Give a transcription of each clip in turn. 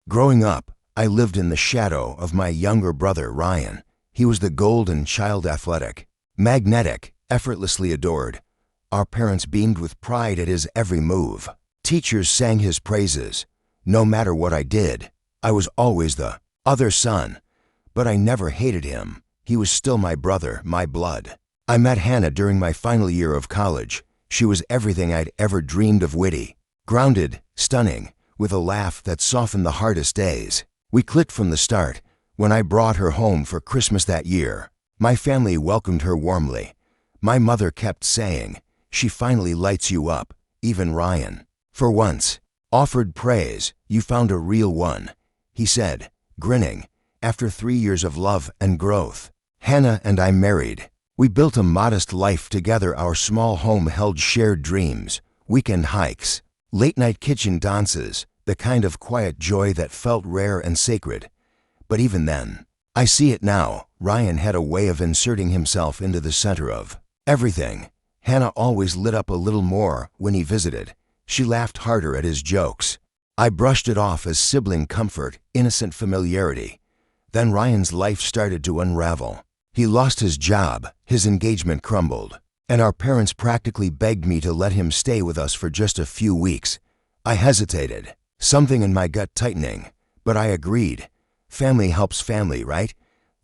Growing up, I lived in the shadow of my younger brother, Ryan. He was the golden child, athletic, magnetic, effortlessly adored. Our parents beamed with pride at his every move. Teachers sang his praises. No matter what I did, I was always the other son. But I never hated him. He was still my brother, my blood. I met Hannah during my final year of college. She was everything I'd ever dreamed of: witty, grounded, stunning, with a laugh that softened the hardest days. We clicked from the start. When I brought her home for Christmas that year, my family welcomed her warmly. My mother kept saying, "She finally lights you up." Even Ryan, for once, offered praise. "You found a real one," he said, grinning, after 3 years of love and growth. Hannah and I married. We built a modest life together. Our small home held shared dreams, weekend hikes, late-night kitchen dances, the kind of quiet joy that felt rare and sacred. But even then, I see it now, Ryan had a way of inserting himself into the center of everything. Hannah always lit up a little more when he visited. She laughed harder at his jokes. I brushed it off as sibling comfort, innocent familiarity. Then Ryan's life started to unravel. He lost his job, his engagement crumbled, and our parents practically begged me to let him stay with us for just a few weeks. I hesitated, something in my gut tightening, but I agreed. Family helps family, right?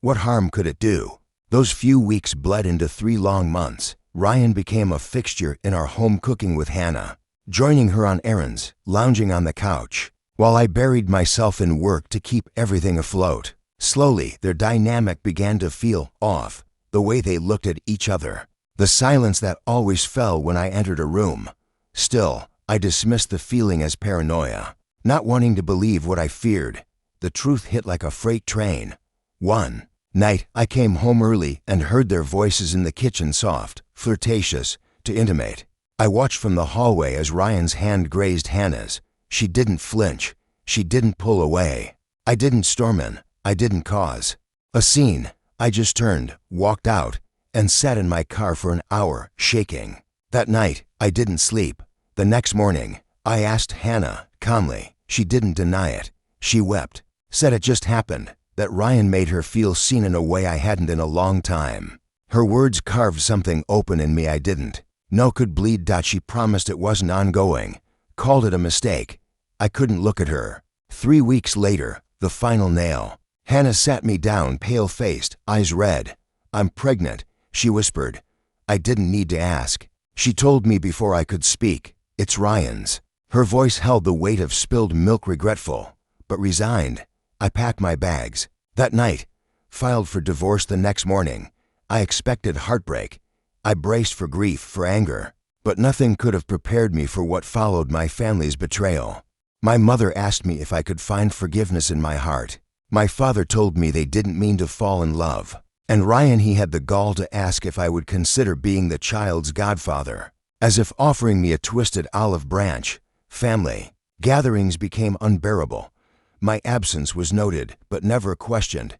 What harm could it do? Those few weeks bled into 3 long months. Ryan became a fixture in our home, cooking with Hannah, joining her on errands, lounging on the couch, while I buried myself in work to keep everything afloat. Slowly, their dynamic began to feel off, the way they looked at each other, the silence that always fell when I entered a room. Still, I dismissed the feeling as paranoia, not wanting to believe what I feared. The truth hit like a freight train. One night, I came home early and heard their voices in the kitchen, soft, flirtatious, to intimate. I watched from the hallway as Ryan's hand grazed Hannah's. She didn't flinch. She didn't pull away. I didn't storm in. I didn't cause a scene. I just turned, walked out, and sat in my car for an hour, shaking. That night, I didn't sleep. The next morning, I asked Hannah, calmly. She didn't deny it. She wept, said it just happened, that Ryan made her feel seen in a way I hadn't in a long time. Her words carved something open in me I didn't know could bleed. She promised it wasn't ongoing, called it a mistake. I couldn't look at her. 3 weeks later, the final nail. Hannah sat me down, pale-faced, eyes red. "I'm pregnant," she whispered. I didn't need to ask. She told me before I could speak. "It's Ryan's." Her voice held the weight of spilled milk, regretful, but resigned. I packed my bags. That night, filed for divorce the next morning. I expected heartbreak. I braced for grief, for anger, but nothing could have prepared me for what followed: my family's betrayal. My mother asked me if I could find forgiveness in my heart. My father told me they didn't mean to fall in love. And Ryan, he had the gall to ask if I would consider being the child's godfather, as if offering me a twisted olive branch. Family gatherings became unbearable. My absence was noted, but never questioned.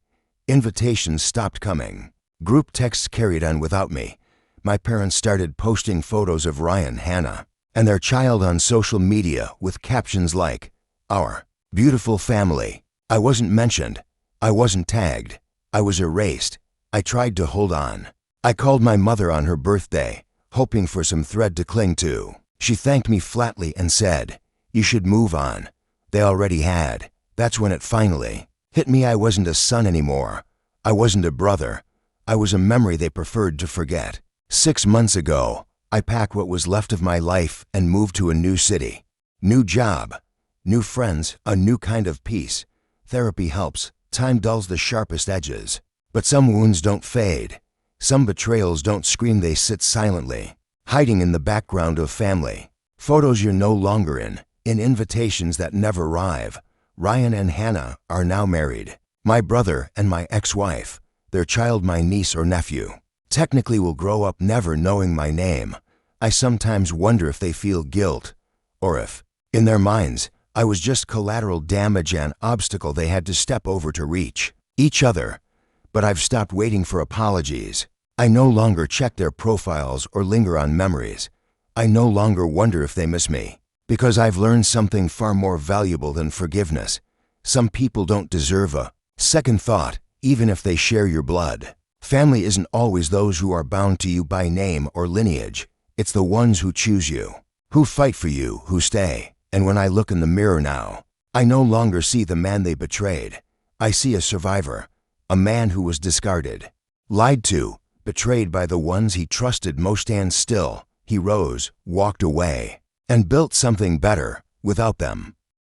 Invitations stopped coming. Group texts carried on without me. My parents started posting photos of Ryan, Hannah, and their child on social media with captions like, "Our beautiful family." I wasn't mentioned. I wasn't tagged. I was erased. I tried to hold on. I called my mother on her birthday, hoping for some thread to cling to. She thanked me flatly and said, "You should move on." They already had. That's when it finally hit me. I wasn't a son anymore. I wasn't a brother. I was a memory they preferred to forget. 6 months ago, I packed what was left of my life and moved to a new city. New job, new friends, a new kind of peace. Therapy helps. Time dulls the sharpest edges. But some wounds don't fade. Some betrayals don't scream. They sit silently, hiding in the background of family. Photos you're no longer in invitations that never arrive. Ryan and Hannah are now married. My brother and my ex-wife, their child, my niece or nephew, technically will grow up never knowing my name. I sometimes wonder if they feel guilt, or if, in their minds, I was just collateral damage, an obstacle they had to step over to reach each other. But I've stopped waiting for apologies. I no longer check their profiles or linger on memories. I no longer wonder if they miss me, because I've learned something far more valuable than forgiveness. Some people don't deserve a second thought, even if they share your blood. Family isn't always those who are bound to you by name or lineage. It's the ones who choose you, who fight for you, who stay. And when I look in the mirror now, I no longer see the man they betrayed. I see a survivor, a man who was discarded, lied to, betrayed by the ones he trusted most. Stand still, he rose, walked away, and built something better without them.